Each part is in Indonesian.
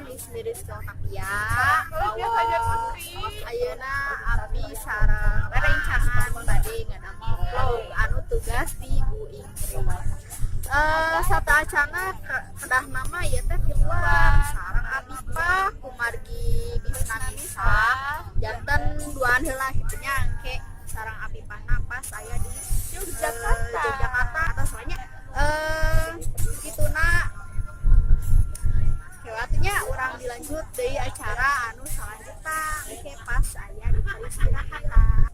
Ismi Rizky Otavia. Ayeuna abdi sareng rerencangan bade ngadang vlog anu tugas di Bu Ingrid. Satu acana kedah nama ya teh di luar sareng abdi pa kumargi bisna bisa janten duaan heula kitu nya engke sareng abdi pana pas saya di Yogyakarta atau soalnya kituna artinya orang dilanjut dari acara anu selanjutnya oke pas saya di peristirahatan.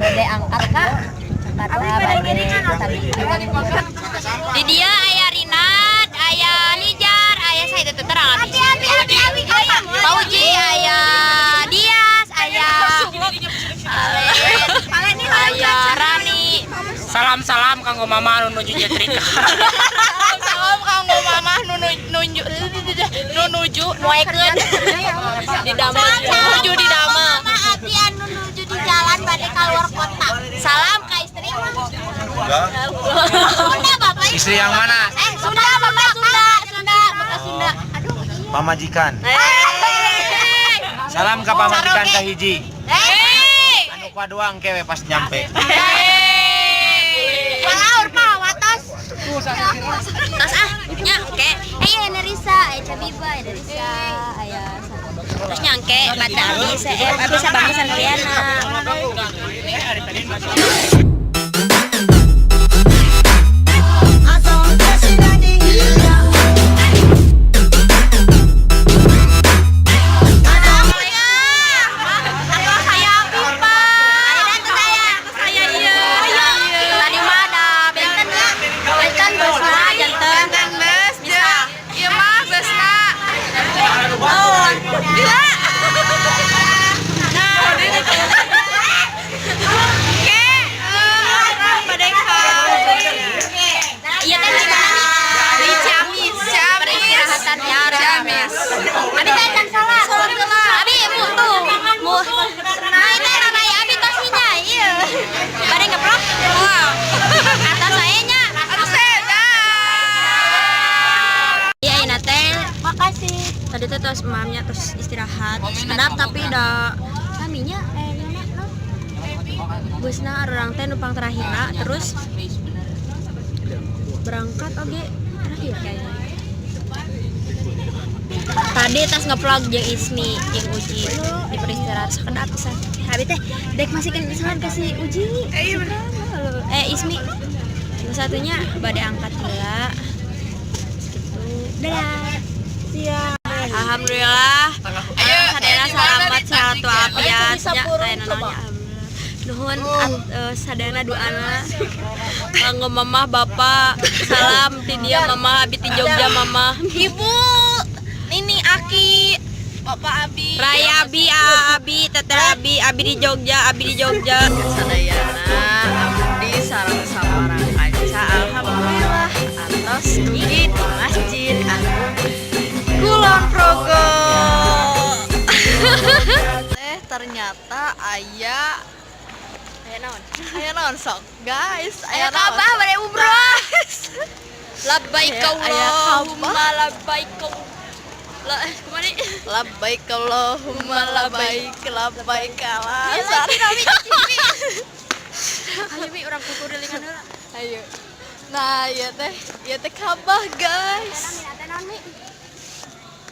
Bade angkat kak karena bade di dia ayah Rinat, ayah Nijar, ayah saya itu terang Pak Uji, ayah Dias, ayah Rani. Salam kanggo mama nuju nyetrika. Salam kanggo mama nuju moekeun di Dama. Nuju di Dama. Abi anu nuju di jalan bade keluar kota. Salam ka istri. Enggak. Sunda Bapak. Istri yang mana? Sunda Bapak Sunda. Aduh, iya. Pamajikan. Salam ke pamajikan ka hiji. Anu paduang kewe pas nyampe. Palaur Pak watos. Tas nya oke. Aya Nerisa, aya Cabiba, aya Nerisa, aya terus nyangke mata bisa bangun sandriana. Tadi tuh terus mamnya terus istirahat sedap tapi udah kaminya busna orang teh numpang terakhir terus berangkat oke terakhir kayaknya tadi tas nge-vlog jeung Ismi jeung Uji di peristirahatan sekedap pisan habis teh dek masih kan misalkan kasih Uji Ismi satunya bade angkat heula gitu dadah siap. Alhamdulillah. Sadayana salamet sehat walafiat nya tayana nanya alhamdulillah. Nuhun sadayana doana kanggo mamah bapak. Salam ti dia mamah abi ti Jogja mamah. Ibu ini Aki Bapak Abi. Raya Abi teteh Abi di Jogja, Sadayana abdi sareng samarang kaca alhamdulillah atas di Masjid Agung Kulon Progo. Ternyata ayah naon sok guys, aya kabah bare umroh. Labbaik Allahumma labbaik. Labbaik Allahumma labbaik kalah. Ayo mi urang kukurelingan heula. Ayo. Nah, ya teh kabah guys.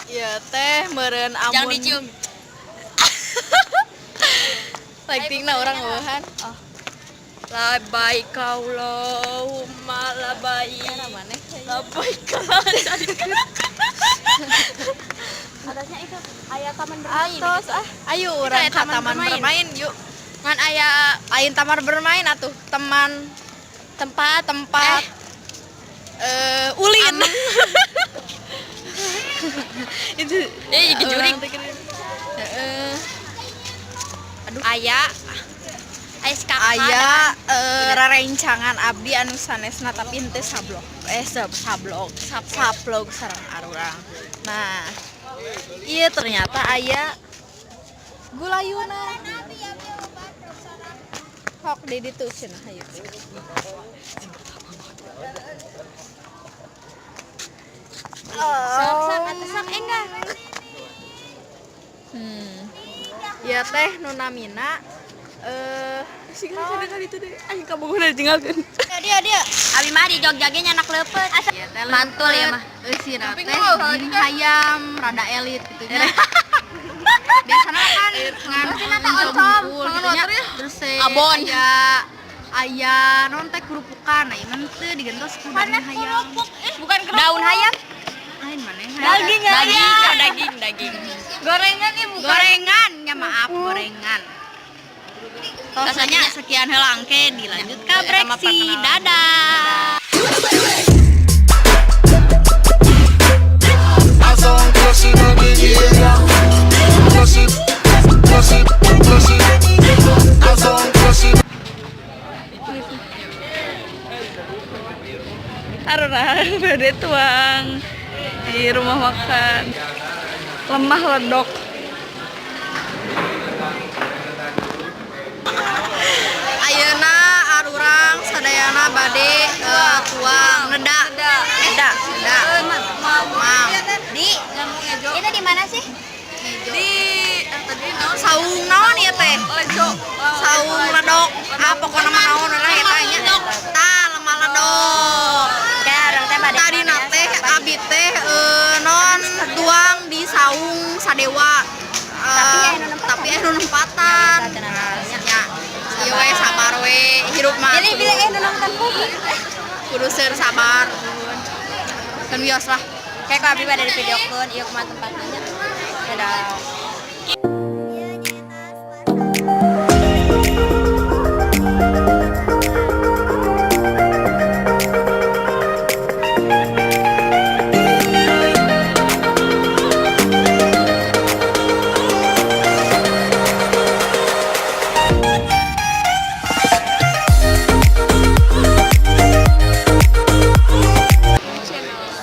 Ya teh meureun amun. Jangan dicium. Lighting-na orang eueuhan. Oh. Labbaik Allahumma labbaik. Labbaik Atasnya itu aya taman bermain. Atos ayo urang ka taman bermain yuk. Ngan aya lain taman bermain atuh, tempat ulin. Itu jadi jurik. Aduh, aya kakak. Aya rerencangan abdi anu sanesna tapi henteu sablog. Sablog sareng arurang. Nah, iya ternyata aya gulayuna. Hok di ditu cenah hayu. Sok enggak. Ya teh nu namina Dia. Abi mah di Jogja ge nyanak leupeut. Mantul ya mah. Sira teh jin hayam rada elit gitu nya. Biasana kan ngan kumpul gitu nya. Terus Abon. aya non teh kerupukan, ieu mah teu digentos ku daging hayam. Bukan daun hayam. Lain maneh. Daging. Gorengan ibu. Gorengan, ya maaf gorengan. Rasanya sekian heula angke dilanjut ka breksi. Dadah. Arurang bade tuang di rumah makan lemah ledok. Ayeuna arurang sadayana bade tuang neda. Mam. Di itu di mana sih? Di saung naon ieu teh? Saung ledok. Pokona mah naon lah eta nya. Tah lemah ledok. Kayak orang teh bade. Tadina teh abi teh non tuang di saung sadewa. Tapi anu nempatan. Nya. Ieu we sabar we hirup mah. Jadi bilang nonton publik. Kudu seur sabar. Kan bias lah. Kayak kalau abi pada di video call, ieu kumaha tempatnya. Dadah.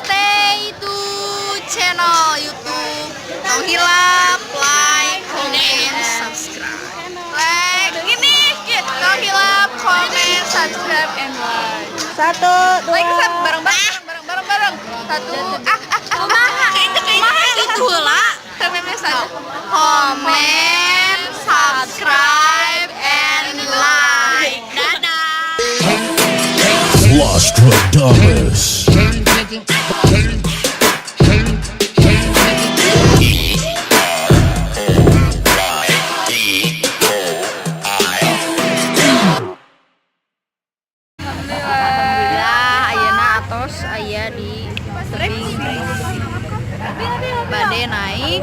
Stay to channel YouTube Tong Hilap, like, comment, subscribe. Like, Tong Hilap, comment, subscribe, and like. 1, 2. Like bareng. 1, kumaha gitu lah. Comment, subscribe, and like. Dadah. Nostradamus. Alhamdulillah ayeuna atos aya di tebing bade naik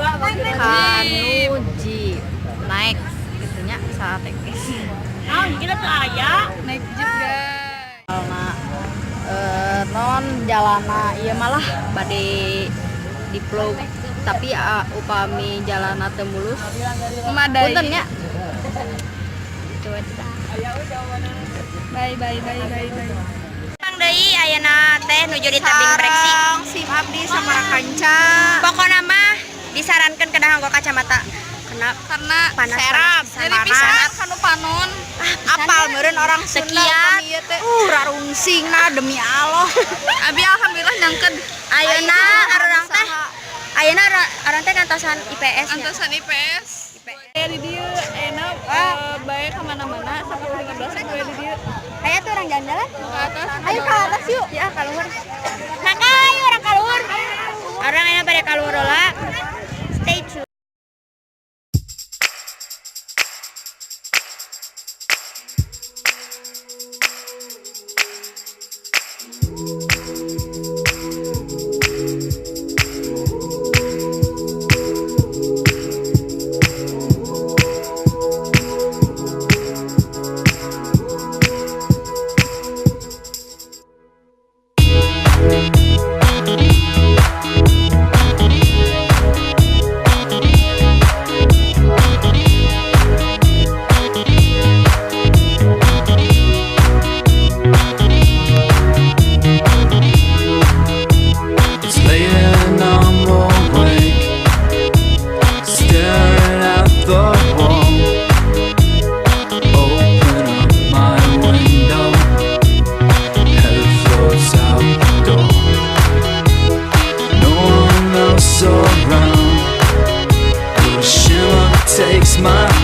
kanu jeep naik gitunya saat teknis Kita tuh aya. naik jeep guys non jalana ieu malah bade di vlog tapi upami jalana teu mulus punten nya itu eta. Bye. Mang deui ayeuna teh nuju di tebing breksi. Sim abdi sama kanca Pokona mah disarankeun kedah nganggo kacamata. Karena panas serap jadi pisan kanu panon apal meureun orang Sunda Sekian. ieu teh rarungsingna demi Allah abi alhamdulillah nyangkeun ayeuna arurang teh ngantosan IPS nya. Antosan IPS. Di dieu enak bae ka mana-mana sampai 15 gue di dieu. Aya tuh orang jalan-jalan. ayo ke atas yuk Ya kaluhur. Maka ayo orang kaluhur. Orang aya pada kaluhur lah. Stay tune.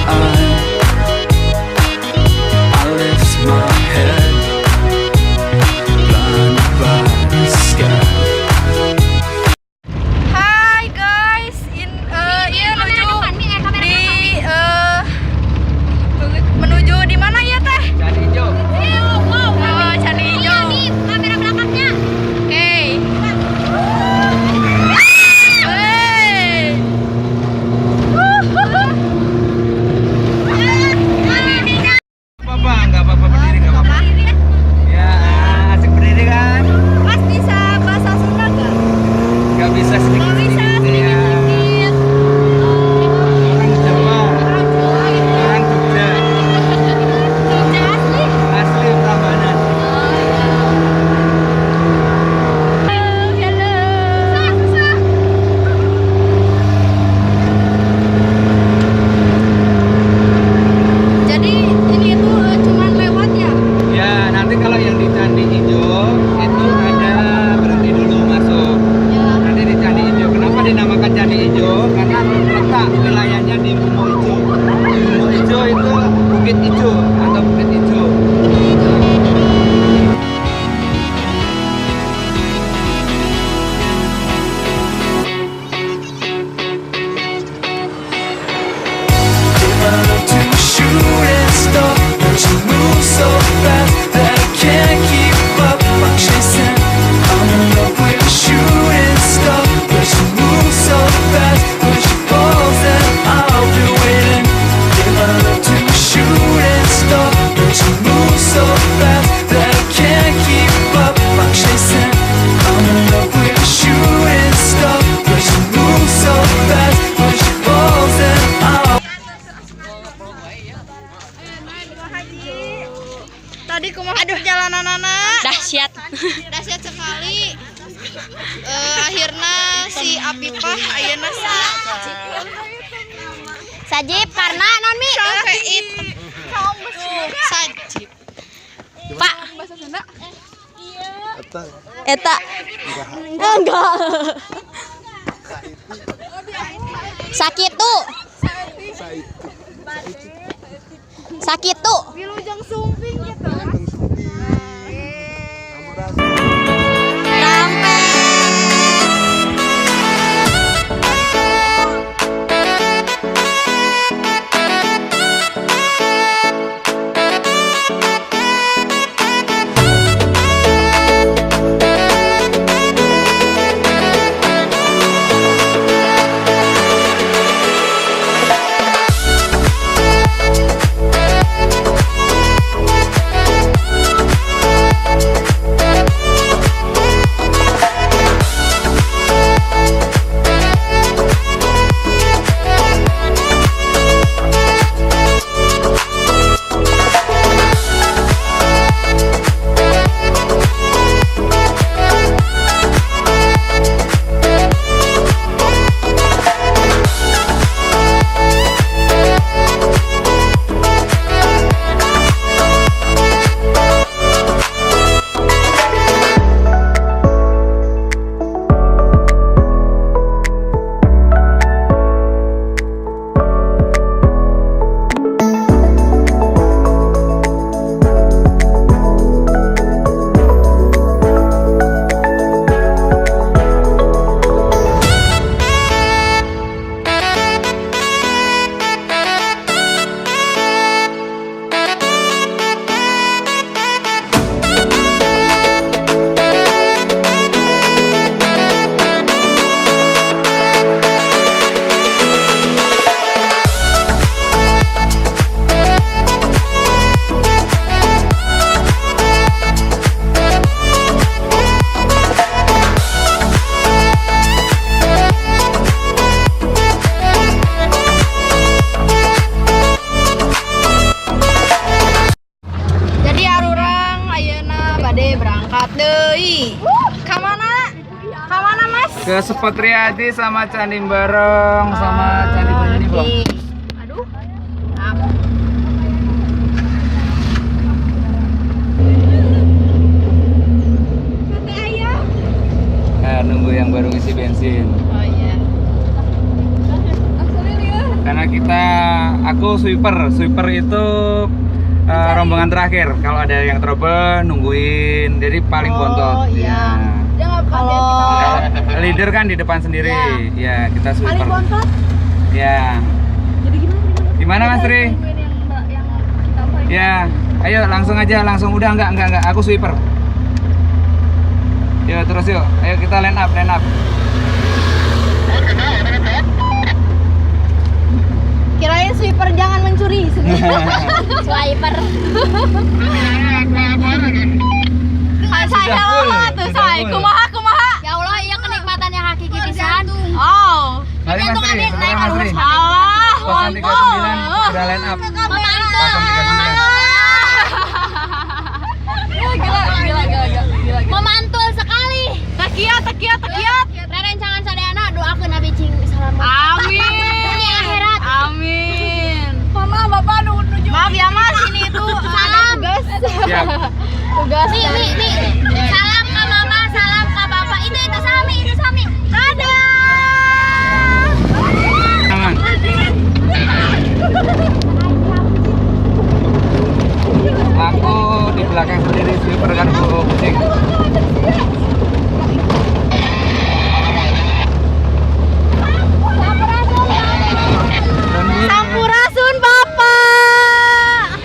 I lift my head, blinded by the sky. Hai guys, iya menuju di mana ya teh? Candi Hijau. Candi Hijau. Kamera belakangnya. Oke. Apa-apa, nggak apa-apa berdiri, nggak apa-apa. Ya, asik berdiri kan? Mas bisa bahasa Sunda nggak? Nggak bisa sedikit-sedikit ya. Orang Jawa, orang Jogja, asli Prambanan. Jadi ini tuh cuman lewat ya? Ya, nanti kalau yang di Candi Hijau itu ada berhenti dulu masuk. Nanti di Candi Hijau. Kenapa dinamakan Candi Hijau? Karena letak wilayahnya di Bumo Ijo. Bumo Ijo itu Bukit Ijo atau Bukit Ijo. Give my love to a shooting star, but you move so fast that I can't keep up. I'm chasing, I'm in love with a shooting star, but you move so fast. Push your balls and I'll be waiting. Give my love to a shooting star, but you move so fast that I can't keep up. I'm chasing, I'm in love with a shooting star, but you move so fast. Push your balls and I'll. Tadi kumaha perjalanan anak? Dahsyat. Dahsyat sekali. Akhirnya si Apipah ayeuna Sajib karena non mi. sampai itu. Sajib. Pak. Bahasa Sunda? Eta. Enggak. Sakitu. Sakitu. Wilujeng sumping gitu. Ke Spot Riyadi sama Candi Bareng sama Candi Banyuwangi, Bang. Aduh. Sate ayam. Nah, nunggu yang baru isi bensin. Oh iya. Karena kita Aku sweeper. Sweeper itu rombongan terakhir. Kalau ada yang trouble nungguin. Jadi paling bontot. iya. Dia nggak kalau Kalau leader kan di depan sendiri. Ya, kita paling sweeper. bontot. Ya. Jadi Gimana Mas Tri? yang kita paling Ya, ayo langsung aja, langsung. Udah enggak, aku sweeper. Yuk terus yuk, ayo kita line up. Kirain sweeper jangan mencuri. Swiper. Saya full, lama tuh, sudah saya full. kumaha. Ya Allah, iya kenikmatan yang hakiki pisan. Oh, Mari Mas Tri, sebentar Mas Tri. Allah, 039 sudah line up. 039. Memantul sekali. Tekiat. Rerencangan sadayana doakeun abi cing salam. Amin. Dunia akhirat. Amin. Mama, Bapak nuju. Maaf ya Mas, ini itu ada tugas. Siap. Tugas. Mi. Salam ke mama, salam ke bapak. Itu Sami. Dadah. Aman. Aku di belakang sendiri sweeper kan Bu kucing. Sampurasun Bapak.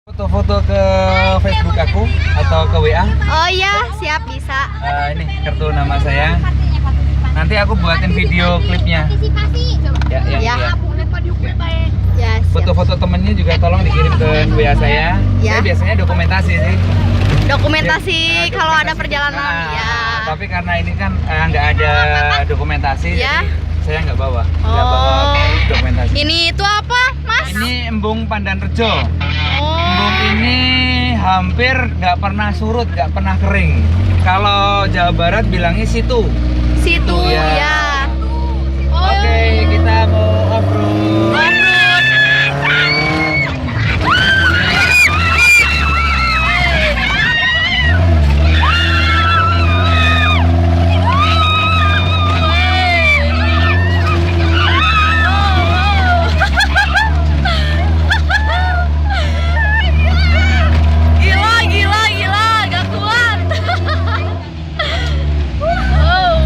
Foto-foto ke Facebook aku atau ke WA. Oh iya, siap bisa. Ini kartu nama saya. Nanti aku buatin video klipnya. Ya. Ya, siap. Foto-foto temennya juga tolong dikirim ke WA saya. Ya. Saya biasanya dokumentasi sih. Dokumentasi Ya, kalau ada dokumentasi. perjalanan Nah, ya. Tapi karena ini kan nggak ada dokumentasi, Ya. jadi saya nggak bawa Oh. dokumentasi. Ini itu apa, Mas? Ini embung Pandan Rejo. Oh. Embung ini hampir nggak pernah surut, nggak pernah kering. Kalau Jawa Barat bilangnya situ. Situ Ya. ya. Oh. Oke, kita mau off-road. Gila, gak kuat. Wow.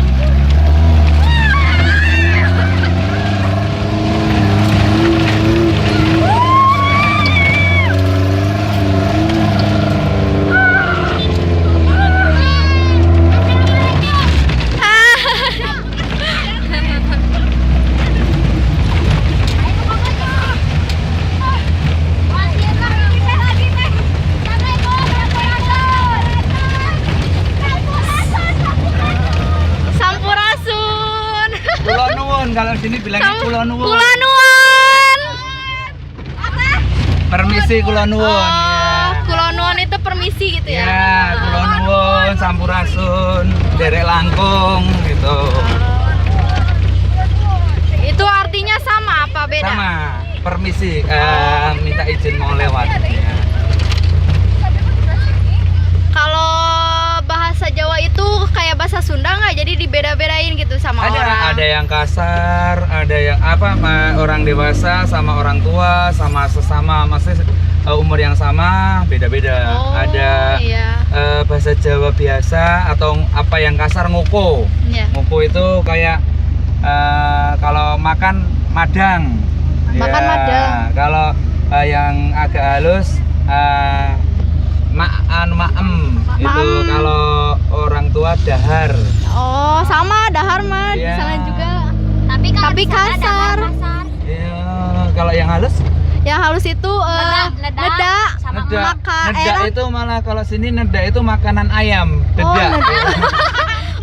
Sampurasun. Pulau Nuwun, kalau sini bilangnya Pulau Nuwun. Kula nuwun. Permisi Pulau Nuwun. Oh, kula nuwun itu permisi gitu ya. Ya, Pulau Nuwun, Sampurasun, Derek Langkung gitu. Itu artinya sama apa beda? Sama, permisi, minta izin mau lewat. Ya. Kalau bahasa Jawa itu kayak bahasa Sunda nggak? Jadi dibeda-bedain gitu sama orang. Ada yang kasar, ada yang orang dewasa sama orang tua sama sesama, maksudnya umur yang sama beda-beda. Oh, Ada iya. bahasa Jawa biasa atau apa yang kasar ngoko. Iya. Ngoko itu kayak kalau makan madang. Makan Ya, madang. Kalau yang agak halus maem itu kalau orang tua dahar. Oh, sama dahar mah di Iya. sana juga. Tapi kalau Tapi di sana kasar. dahar kasar. Ya, kalau yang halus Yang halus itu Neda. neda. Sama Neda itu malah kalau sini neda itu makanan ayam, deda.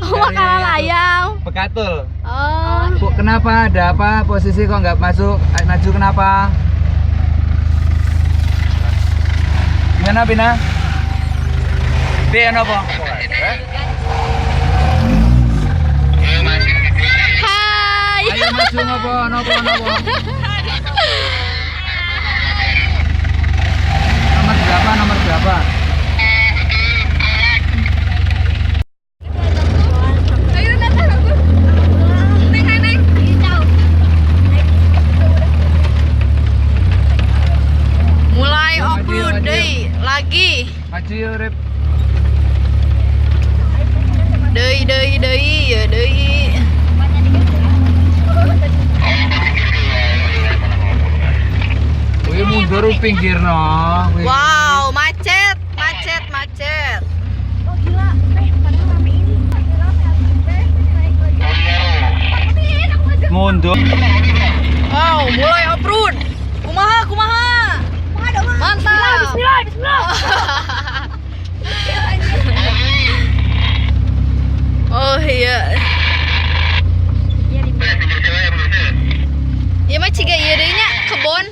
Oh, makanan ayam. Bekatul. Oh. Bu, kenapa? Ada apa? Posisi kok nggak masuk? Ayo maju kenapa? Gimana Bina? Bina apa? Hai. Ayo maju nopo. Nomor berapa? Ayo datang aku. Neng. Mulai Maju, upload maju. deui lagi. Maju yuk, Rip. Deui ya deui. Wih mundur pinggir no. Wih. Wow, macet. Mundur. Wow, mulai upload. Kumaha. Mantap. Bismillah. Oh iya. Ya mah ciga ieu deui nya kebon.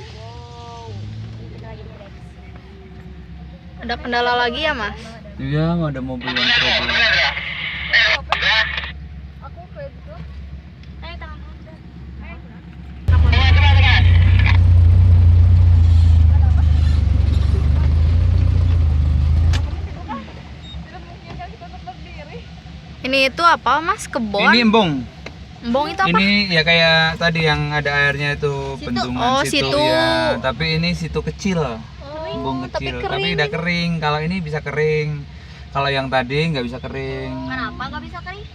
Ada kendala lagi ya, Mas? Iya, ada mobil yang problem. Ini itu apa, Mas? Kebon? Ini embung. Embong itu apa? Ini ya kayak tadi yang ada airnya itu bendungan Oh, situ. situ. Ya. Tapi ini situ kecil. Embung tapi kecil. kering. Tapi udah kering. Kalau ini bisa kering. Kalau yang tadi nggak bisa kering. Kenapa nggak bisa kering?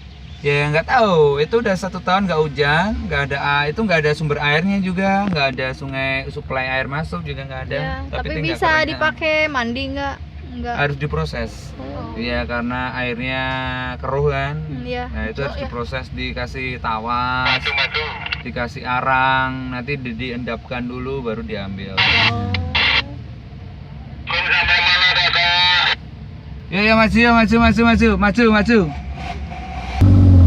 Ya nggak tahu. Itu udah 1 tahun nggak hujan, nggak ada itu nggak ada sumber airnya juga, nggak ada sungai suplai air masuk juga nggak ada. Ya, tapi tinggal bisa keringnya. dipakai mandi nggak? Enggak. Harus diproses. Iya karena airnya keruh kan. Iya. Nah itu harus diproses, dikasih tawas, dikasih arang, nanti diendapkan dulu baru diambil. Ya maju.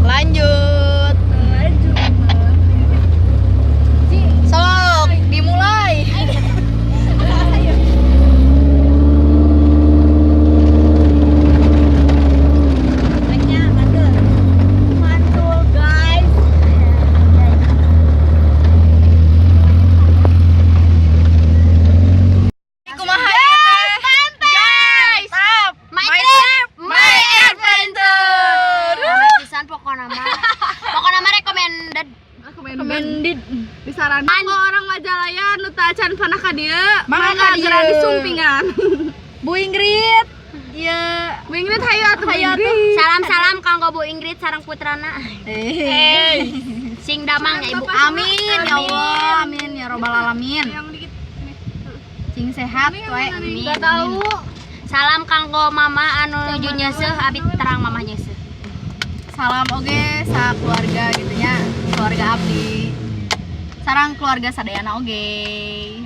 Lanjut. Sok dimulai. Mantul guys. Kumaha ieu teh? Guys, my adventure. Pisan pokoknya mah recommended. Recommended. Disarankan kok orang Majalaya nu teu acan pernah ka dieu. Mangga Mangga ka dieu. geura disumpingan. Bu Ingrid. Ya. Bu Ingrid hayu atuh Bu Hayu atuh. Ingrid. Salam kanggo Bu Ingrid sareng putrana. Sing damang ya Ibu. Amin ya Allah, amin ya robbal alamin. Yang dikit. Cing sehat we. Amin. Enggak tahu. Salam kanggo mama anu nuju nyeuseuh abdi terang mama nyeuseuh. Salam oge sa keluarga gitu nya, keluarga abdi. Sarang keluarga sadayana oge.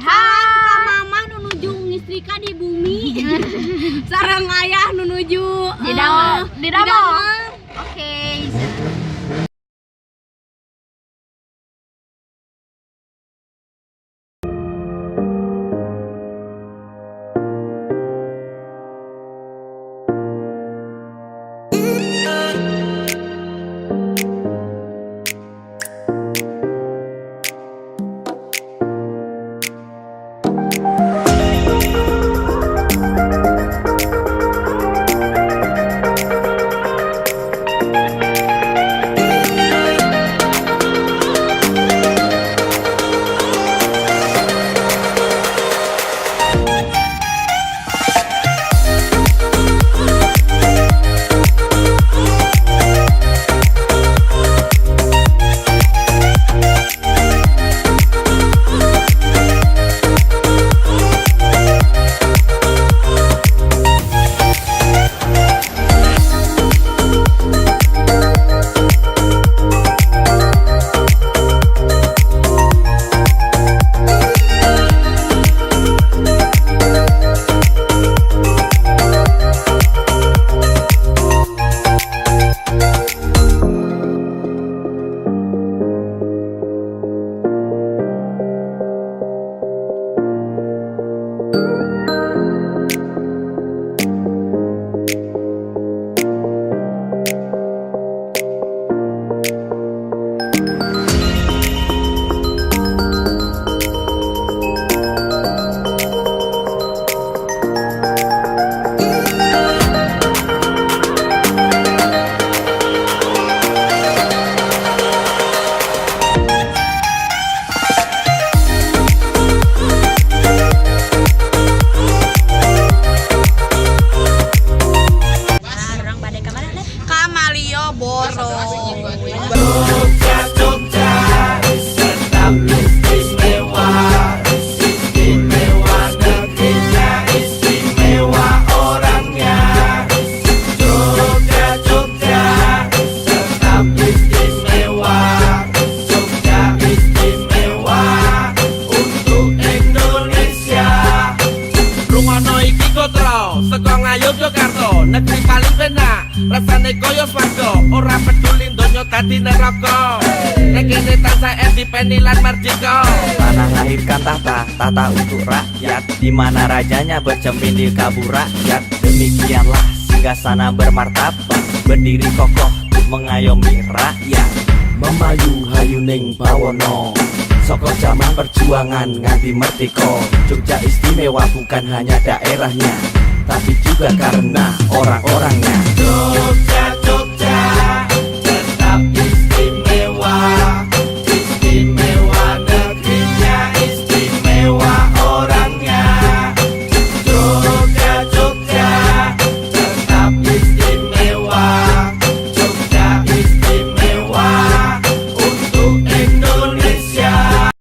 Salam ka mama nu nuju ngistrika di bumi. Sareng ayah nu nuju Di damel. Di damel. Oke. Malioboro. Jogja, Jogja, tetap istimewa. Istimewa negerinya, istimewa orangnya. Jogja, Jogja, tetap istimewa. Jogja istimewa untuk Indonesia. Rungono iki kotro, saka Ngayogyakarta, negeri paling penak. Rasane koyo swarga, ora peduli donya dadi neraka. Nek kene tansah independen lan merdeka. Tanah lahirkan tata untuk rakyat, di mana rajanya bercermin di kabur rakyat. Demikianlah singgasana bermartabat, berdiri kokoh mengayomi rakyat. Memayu hayuning bawono, soko zaman perjuangan nganti merdeka. Jogja istimewa bukan hanya daerahnya, tapi juga karena orang-orangnya. Jogja,